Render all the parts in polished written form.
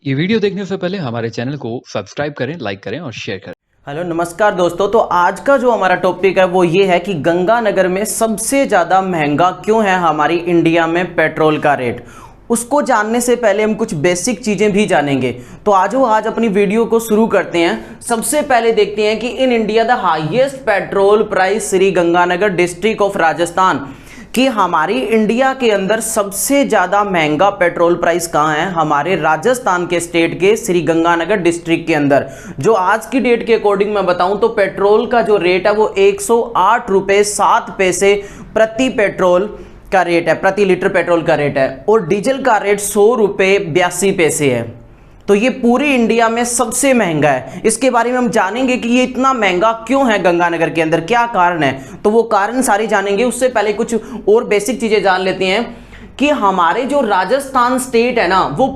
ये वीडियो देखने से पहले हमारे चैनल को सब्सक्राइब करें, लाइक करें और शेयर करें। हेलो नमस्कार दोस्तों। तो आज का जो हमारा टॉपिक है वो ये है कि गंगानगर में सबसे ज़्यादा महंगा क्यों है हमारी इंडिया में पेट्रोल का रेट। उसको जानने से पहले हम कुछ बेसिक चीज़ें भी जानेंगे। तो आज अपनी वीडियो को शुरू करते हैं। सबसे पहले देखते हैं कि in India the highest petrol price Shri Ganganagar district of Rajasthan, कि हमारी इंडिया के अंदर सबसे ज़्यादा महंगा पेट्रोल प्राइस कहाँ है। हमारे राजस्थान के स्टेट के श्री गंगानगर डिस्ट्रिक्ट के अंदर, जो आज की डेट के अकॉर्डिंग मैं बताऊं तो पेट्रोल का जो रेट है वो 108 रुपये 7 पैसे प्रति पेट्रोल का रेट है, प्रति लीटर पेट्रोल का रेट है। और डीजल का रेट 100 रुपये 82 पैसे है। तो ये पूरी इंडिया में सबसे महंगा है। इसके बारे में हम जानेंगे कि ये इतना महंगा क्यों है गंगानगर के अंदर, क्या कारण है। तो वो कारण सारे जानेंगे। उससे पहले कुछ और बेसिक चीजें जान लेते हैं कि हमारे जो राजस्थान स्टेट है ना, वो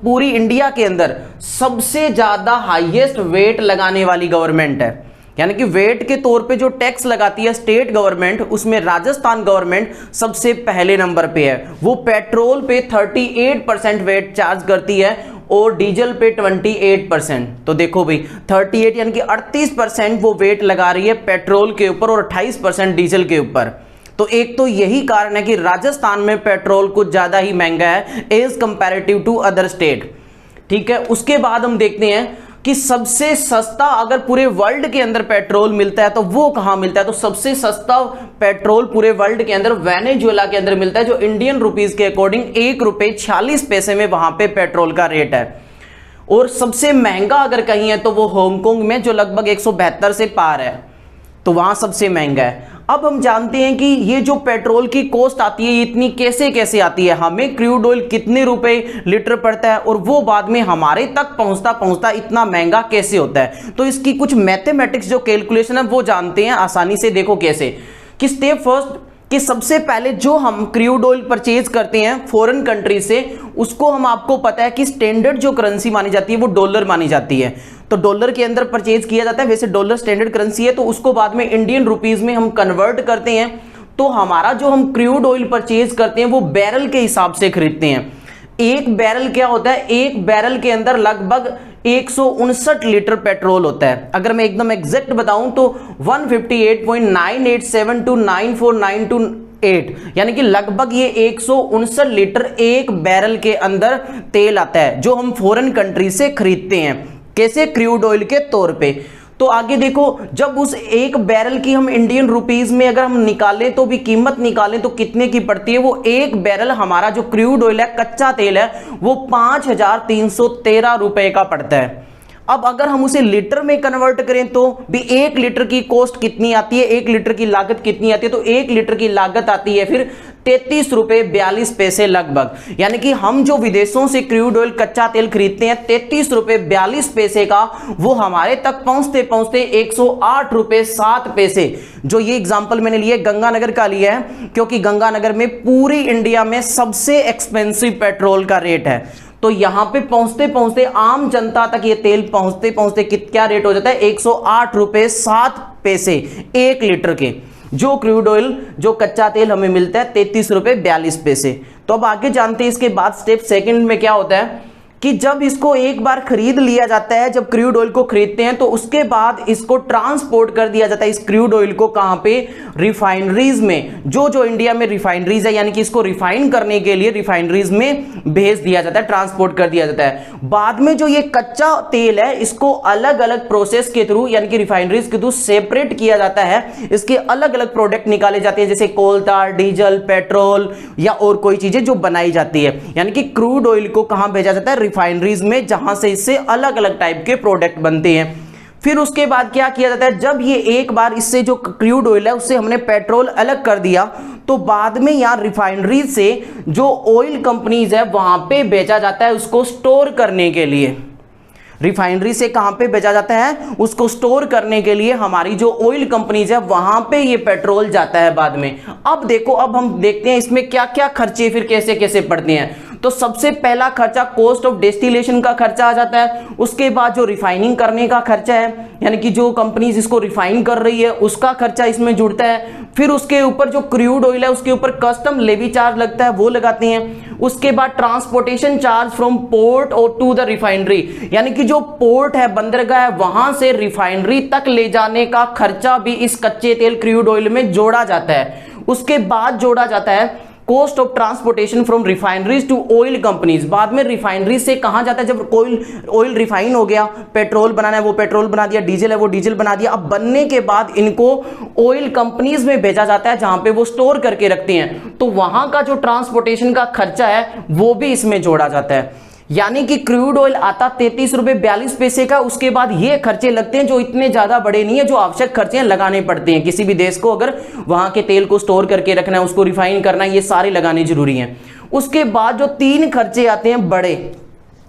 पूरी इंडिया के अंदर सबसे ज्यादा हाईएस्ट वेट लगाने वाली गवर्नमेंट है। यानी कि वेट के तौर पे जो टैक्स लगाती है स्टेट गवर्नमेंट, उसमें राजस्थान गवर्नमेंट सबसे पहले नंबर पे है। वो पेट्रोल पे 38% वेट चार्ज करती है और डीजल पे 28%। तो देखो भाई 38 यानी कि 38% वो वेट लगा रही है पेट्रोल के ऊपर और 28% डीजल के ऊपर। तो एक तो यही कारण है कि राजस्थान में पेट्रोल कुछ ज्यादा ही महंगा है as comparative to other state. ठीक है, उसके बाद हम देखते हैं कि सबसे सस्ता अगर पूरे वर्ल्ड के अंदर पेट्रोल मिलता है तो वो कहां मिलता है। तो सबसे सस्ता पेट्रोल पूरे वर्ल्ड के अंदर वेनेजुएला के अंदर मिलता है, जो इंडियन रुपीस के अकॉर्डिंग 1 रुपये 46 पैसे में वहां पे पेट्रोल का रेट है। और सबसे महंगा अगर कहीं है तो वो हांगकांग में, जो लगभग 172 से पार है, तो वहां सबसे महंगा है। अब हम जानते हैं कि ये जो पेट्रोल की कॉस्ट आती है इतनी कैसे आती है, हमें क्रूड ऑयल कितने रुपए लीटर पड़ता है और वो बाद में हमारे तक पहुंचता इतना महंगा कैसे होता है। तो इसकी कुछ मैथमेटिक्स जो कैलकुलेशन है वो जानते हैं आसानी से। देखो कैसे कि स्टेप फर्स्ट, कि सबसे पहले जो हम क्रूड ऑयल परचेज करते हैं फॉरेन कंट्री से, उसको हम, आपको पता है कि स्टैंडर्ड जो करेंसी मानी जाती है वो डॉलर मानी जाती है। तो डॉलर के अंदर परचेज किया जाता है। वैसे डॉलर स्टैंडर्ड करेंसी है, तो उसको बाद में इंडियन रुपीस में हम कन्वर्ट करते हैं। तो हमारा जो हम क्रूड ऑयल परचेज करते हैं वो बैरल के हिसाब से खरीदते हैं। एक बैरल क्या होता है, एक बैरल के अंदर लगभग 159 लीटर पेट्रोल होता है। अगर मैं एकदम एग्जैक्ट बताऊं तो 158.987 to 94928, यानी कि लगभग ये 159 लीटर एक बैरल के अंदर तेल आता है, जो हम फॉरेन कंट्री से खरीदते हैं। कैसे? क्रूड ऑयल के तौर पे। तो आगे देखो, जब उस एक बैरल की हम इंडियन रुपीस में अगर हम निकालें तो भी कीमत निकालें तो कितने की पड़ती है, वो एक बैरल हमारा जो क्रूड ऑयल है, कच्चा तेल है, वो 5313 रुपए का पड़ता है। अब अगर हम उसे लीटर में कन्वर्ट करें तो भी 1 लीटर की कॉस्ट कितनी आती है, 1 लीटर की लागत कितनी आती है, तो 1 लीटर की लागत आती है फिर 33 रुपये 42 पैसे लगभग। यानी कि हम जो विदेशों से क्रूड ऑयल कच्चा तेल खरीदते हैं 33 रुपये 42 पैसे का, वो हमारे तक पहुंचते 108 रुपये 7 पैसे। जो ये एग्जाम्पल मैंने लिया गंगानगर का लिया है, क्योंकि गंगानगर में पूरी इंडिया में सबसे एक्सपेंसिव पेट्रोल का रेट है। तो यहां पे पहुंचते आम जनता तक ये तेल पहुंचते क्या रेट हो जाता है, 108 रुपये 7 पैसे 1 लीटर के। जो क्रूड ऑयल, जो कच्चा तेल हमें मिलता है 33 रुपये 42 पैसे। तो अब आगे जानते हैं इसके बाद स्टेप सेकंड में क्या होता है कि जब इसको एक बार खरीद लिया जाता है, जब क्रूड ऑयल को खरीदते हैं तो उसके बाद इसको ट्रांसपोर्ट कर दिया जाता है, इस क्रूड ऑयल को कहां पे, रिफाइनरीज में। जो इंडिया में रिफाइनरीज है, यानी कि इसको रिफाइन करने के लिए रिफाइनरीज में भेज दिया जाता है, ट्रांसपोर्ट कर दिया जाता है। बाद में जो ये कच्चा तेल है इसको अलग अलग प्रोसेस के थ्रू, यानी कि रिफाइनरीज के थ्रू सेपरेट किया जाता है। इसके अलग अलग प्रोडक्ट निकाले जाते हैं, जैसे कोल tar, डीजल, पेट्रोल या और कोई चीजें जो बनाई जाती है। यानी कि क्रूड ऑयल को कहां भेजा जाता है, रिफाइनरीज में, जहां से इससे अलग अलग टाइप के प्रोडक्ट बनते हैं। फिर उसके बाद क्या किया जाता है, जब ये एक बार इससे जो क्रूड ऑयल है उससे हमने पेट्रोल अलग कर दिया, तो बाद में यहाँ रिफाइनरीज से जो ऑयल कंपनीज है वहां पे भेजा जाता है उसको स्टोर करने के लिए। रिफाइनरी से कहां पे भेजा जाता है, उसको स्टोर करने के लिए हमारी जो ऑयल कंपनीज है वहां पे ये पेट्रोल जाता है बाद में। अब देखो, अब हम देखते हैं इसमें क्या क्या खर्चे फिर कैसे कैसे पड़ते हैं। तो सबसे पहला खर्चा कॉस्ट ऑफ डेस्टिलेशन का खर्चा आ जाता है। उसके बाद जो रिफाइनिंग करने का खर्चा है, यानी कि जो कंपनीज इसको रिफाइन कर रही है उसका खर्चा इसमें जुड़ता है। फिर उसके ऊपर जो क्रूड ऑयल है उसके ऊपर कस्टम लेवी चार्ज लगता है, वो लगाते हैं। उसके बाद ट्रांसपोर्टेशन चार्ज फ्रॉम पोर्ट और टू द रिफाइनरी, यानी कि जो पोर्ट है, बंदरगाह है, वहां से रिफाइनरी तक ले जाने का खर्चा भी इस कच्चे तेल क्रूड ऑयल में जोड़ा जाता है। उसके बाद जोड़ा जाता है cost of transportation from refineries to oil companies. बाद में रिफाइनरी से कहां जाता है, जब ऑयल रिफाइन हो गया, पेट्रोल बनाना है वो पेट्रोल बना दिया, डीजल है वो डीजल बना दिया। अब बनने के बाद इनको ऑयल कंपनीज में भेजा जाता है जहां पे वो स्टोर करके रखती हैं, तो वहां का जो ट्रांसपोर्टेशन का खर्चा है वो भी इसमें जोड़ा जाता है। यानी कि क्रूड ऑयल आता 33 रुपए 42 पैसे का, उसके बाद ये खर्चे लगते हैं जो इतने ज्यादा बड़े नहीं है, जो आवश्यक खर्चे लगाने पड़ते हैं किसी भी देश को, अगर वहां के तेल को स्टोर करके रखना है, उसको रिफाइन करना है, ये सारे लगाने जरूरी हैं। उसके बाद जो 3 खर्चे आते हैं बड़े,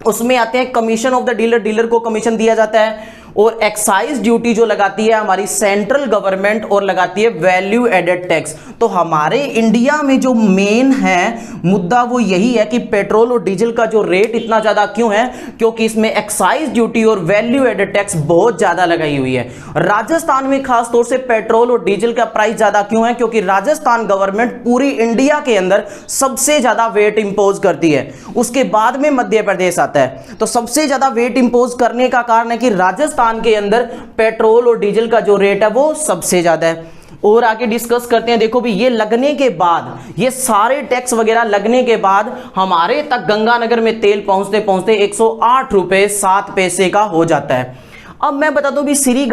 उसमें आते हैं commission of the dealer, dealer को कमीशन दिया जाता है, और एक्साइज ड्यूटी जो लगाती है हमारी सेंट्रल गवर्नमेंट, और लगाती है वैल्यू एडेड टैक्स। तो हमारे इंडिया में जो मेन है मुद्दा वो यही है कि पेट्रोल और डीजल का जो रेट इतना ज्यादा क्यों है, क्योंकि इसमें एक्साइज ड्यूटी और वैल्यू एडेड टैक्स बहुत ज्यादा लगाई हुई है। राजस्थान में खास तौर से पेट्रोल और डीजल का प्राइस ज्यादा क्यों है, क्योंकि राजस्थान गवर्नमेंट पूरी इंडिया के अंदर सबसे ज्यादा वेट इंपोज करती है। उसके बाद में मध्य प्रदेश आता है, तो सबसे ज्यादा वेट इंपोज करने का कारण है कि राजस्थान के अंदर पेट्रोल और डीजल का जो रेट है वो सबसे ज्यादा है। और आगे डिस्कस करते हैं। देखो भी, ये लगने के बाद, ये सारे टैक्स वगैरह लगने के बाद हमारे तक गंगानगर में तेल पहुंचते पहुंचते 108 रुपए 7 पैसे का हो जाता है। अब मैं बता दूं भी Shri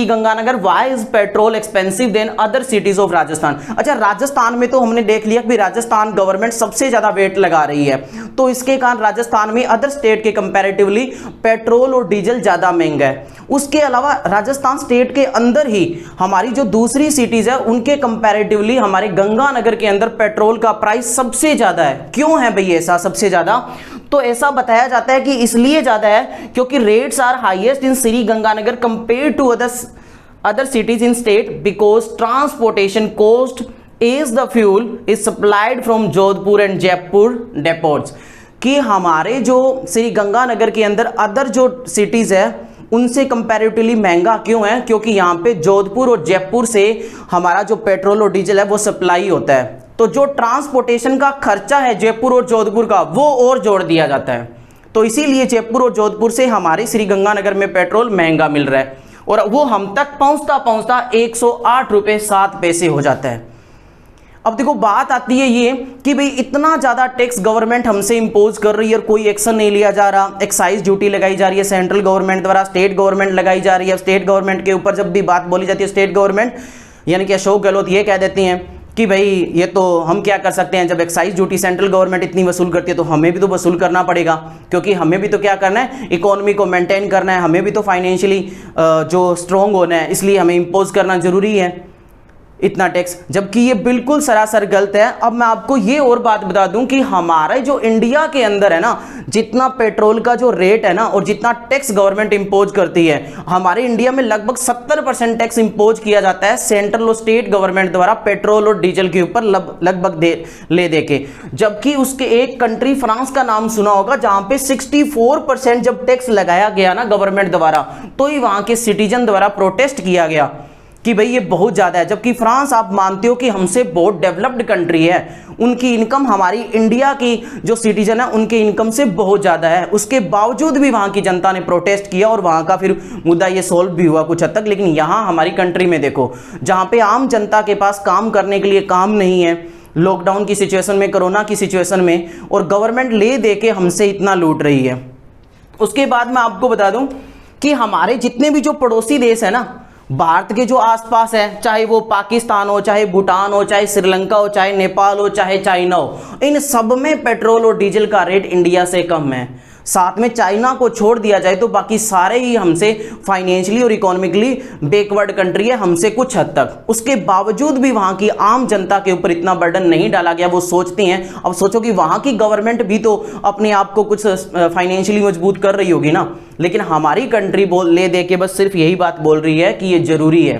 Ganganagar why is petrol expensive than other cities of Rajasthan. अच्छा, राजस्थान में तो हमने देख लिया कि राजस्थान गवर्नमेंट सबसे ज्यादा वेट लगा रही है, तो इसके कारण राजस्थान में अदर स्टेट के कंपैरेटिवली पेट्रोल और डीजल ज्यादा महंगा है। उसके अलावा राजस्थान स्टेट के अंदर ही हमारी जो दूसरी सिटीज है उनके कंपैरेटिवली हमारे गंगानगर के अंदर पेट्रोल का प्राइस सबसे ज्यादा है। क्यों है भाई ऐसा सबसे ज्यादा? तो ऐसा बताया जाता है कि इसलिए ज्यादा है क्योंकि rates are highest in Shri Ganganagar compare to other cities in state because transportation cost is the fuel is supplied from Jodhpur and Jaipur depots. कि हमारे जो श्री गंगानगर के अंदर अदर जो सिटीज है उनसे कंपैरेटिवली महंगा क्यों है, क्योंकि यहाँ पे जोधपुर और जयपुर से हमारा जो पेट्रोल और डीजल है वो सप्लाई होता है। तो जो ट्रांसपोर्टेशन का खर्चा है जयपुर और जोधपुर का वो और जोड़ दिया जाता है। तो इसीलिए जयपुर और जोधपुर से हमारे श्री गंगानगर में पेट्रोल महंगा मिल रहा है, और वो हम तक पहुंचता पहुंचता 108 रुपए 7 पैसे हो जाता है। अब देखो, बात आती है ये कि भाई इतना ज्यादा टैक्स गवर्नमेंट हमसे इंपोज कर रही है और कोई एक्शन नहीं लिया जा रहा। एक्साइज ड्यूटी लगाई जा रही है सेंट्रल गवर्नमेंट द्वारा, स्टेट गवर्नमेंट लगाई जा रही है। स्टेट गवर्नमेंट के ऊपर जब भी बात बोली जाती है, स्टेट गवर्नमेंट यानी कि अशोक गहलोत ये कह देती हैं कि भाई ये तो हम क्या कर सकते हैं, जब एक्साइज ड्यूटी सेंट्रल गवर्नमेंट इतनी वसूल करती है तो हमें भी तो वसूल करना पड़ेगा, क्योंकि हमें भी तो क्या करना है, इकोनॉमी को मेंटेन करना है, हमें भी तो फाइनेंशियली जो स्ट्रॉन्ग होना है, इसलिए हमें इंपोज करना जरूरी है इतना टैक्स। जबकि ये बिल्कुल सरासर गलत है। अब मैं आपको ये और बात बता दूं कि हमारे जो इंडिया के अंदर है ना, जितना पेट्रोल का जो रेट है ना और जितना टैक्स गवर्नमेंट इंपोज करती है, हमारे इंडिया में लगभग 70% टैक्स इंपोज किया जाता है सेंट्रल और स्टेट गवर्नमेंट द्वारा पेट्रोल और डीजल के ऊपर लगभग ले दे के। जबकि उसके एक कंट्री फ्रांस का नाम सुना होगा, जहां पे 64% जब टैक्स लगाया गया ना गवर्नमेंट द्वारा, तो ही वहां के सिटीजन द्वारा प्रोटेस्ट किया गया कि भाई ये बहुत ज्यादा है। जबकि फ्रांस आप मानते हो कि हमसे बहुत डेवलप्ड कंट्री है, उनकी इनकम हमारी इंडिया की जो सिटीजन है उनके इनकम से बहुत ज्यादा है, उसके बावजूद भी वहां की जनता ने प्रोटेस्ट किया और वहां का फिर मुद्दा ये सोल्व भी हुआ कुछ हद तक। लेकिन यहाँ हमारी कंट्री में देखो, जहां पे आम जनता के पास काम करने के लिए काम नहीं है, लॉकडाउन की सिचुएशन में, कोरोना की सिचुएशन में, और गवर्नमेंट ले दे के हमसे इतना लूट रही है। उसके बाद मैं आपको बता दूं कि हमारे जितने भी जो पड़ोसी देश है ना भारत के जो आसपास है, चाहे वो पाकिस्तान हो, चाहे भूटान हो, चाहे श्रीलंका हो, चाहे नेपाल हो, चाहे चाइना हो, इन सब में पेट्रोल और डीजल का रेट इंडिया से कम है। साथ में चाइना को छोड़ दिया जाए तो बाकी सारे ही हमसे फाइनेंशियली और इकोनॉमिकली बैकवर्ड कंट्री है, हमसे कुछ हद तक। उसके बावजूद भी वहां की आम जनता के ऊपर इतना बर्डन नहीं डाला गया, वो सोचती हैं। अब सोचो कि वहां की गवर्नमेंट भी तो अपने आप को कुछ फाइनेंशियली मजबूत कर रही होगी ना, लेकिन हमारी कंट्री ले दे के बस सिर्फ यही बात बोल रही है कि ये जरूरी है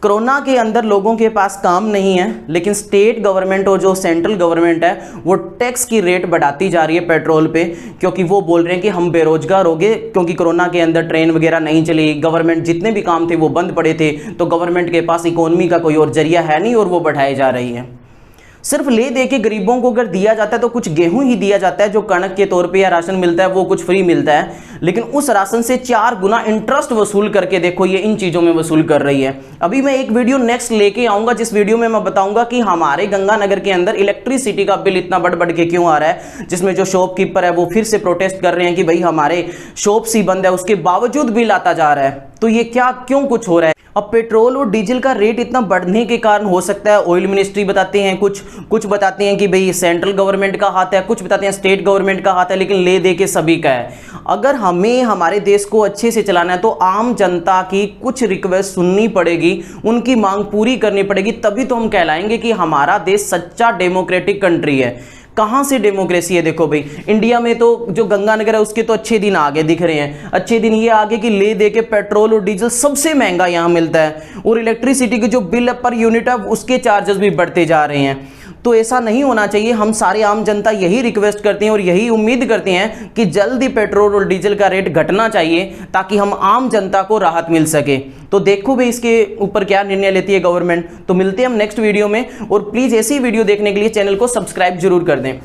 कोरोना के अंदर लोगों के पास काम नहीं है, लेकिन स्टेट गवर्नमेंट और जो सेंट्रल गवर्नमेंट है वो टैक्स की रेट बढ़ाती जा रही है पेट्रोल पे, क्योंकि वो बोल रहे हैं कि हम बेरोजगार हो गए, क्योंकि कोरोना के अंदर ट्रेन वगैरह नहीं चली, गवर्नमेंट जितने भी काम थे वो बंद पड़े थे, तो गवर्नमेंट के पास इकोनॉमी का कोई और जरिया है नहीं और वो बढ़ाई जा रही है। सिर्फ ले दे के गरीबों को अगर दिया जाता है तो कुछ गेहूं ही दिया जाता है, जो कणक के तौर पे या राशन मिलता है वो कुछ फ्री मिलता है, लेकिन उस राशन से 4 गुना इंटरेस्ट वसूल करके देखो ये इन चीज़ों में वसूल कर रही है। अभी मैं एक वीडियो नेक्स्ट लेके आऊँगा जिस वीडियो में मैं बताऊँगा कि हमारे गंगानगर के अंदर इलेक्ट्रिसिटी का बिल इतना बढ़ के क्यों आ रहा है, जिसमें जो शॉपकीपर है वो फिर से प्रोटेस्ट कर रहे हैं कि भाई हमारे शॉप्स ही बंद है, उसके बावजूद बिल आता जा रहा है। तो ये क्यों कुछ हो रहा है। अब पेट्रोल और डीजल का रेट इतना बढ़ने के कारण हो सकता है ऑयल मिनिस्ट्री बताते हैं कुछ बताते हैं कि भाई सेंट्रल गवर्नमेंट का हाथ है, कुछ बताते हैं स्टेट गवर्नमेंट का हाथ है, लेकिन ले दे के सभी का है। अगर हमें हमारे देश को अच्छे से चलाना है तो आम जनता की कुछ रिक्वेस्ट सुननी पड़ेगी, उनकी मांग पूरी करनी पड़ेगी, तभी तो हम कहलाएंगे कि हमारा देश सच्चा डेमोक्रेटिक कंट्री है। कहाँ से डेमोक्रेसी है। देखो भाई इंडिया में तो जो गंगानगर है उसके तो अच्छे दिन आगे दिख रहे हैं। अच्छे दिन ये आगे कि ले दे के पेट्रोल और डीजल सबसे महंगा यहाँ मिलता है, और इलेक्ट्रिसिटी के जो बिल पर यूनिट है उसके चार्जेस भी बढ़ते जा रहे हैं। तो ऐसा नहीं होना चाहिए। हम सारे आम जनता यही रिक्वेस्ट करते हैं और यही उम्मीद करते हैं कि जल्दी पेट्रोल और डीजल का रेट घटना चाहिए ताकि हम आम जनता को राहत मिल सके। तो देखो भाई इसके ऊपर क्या निर्णय लेती है गवर्नमेंट। तो मिलते हैं हम नेक्स्ट वीडियो में, और प्लीज़ ऐसी वीडियो देखने के लिए चैनल को सब्सक्राइब जरूर कर दें।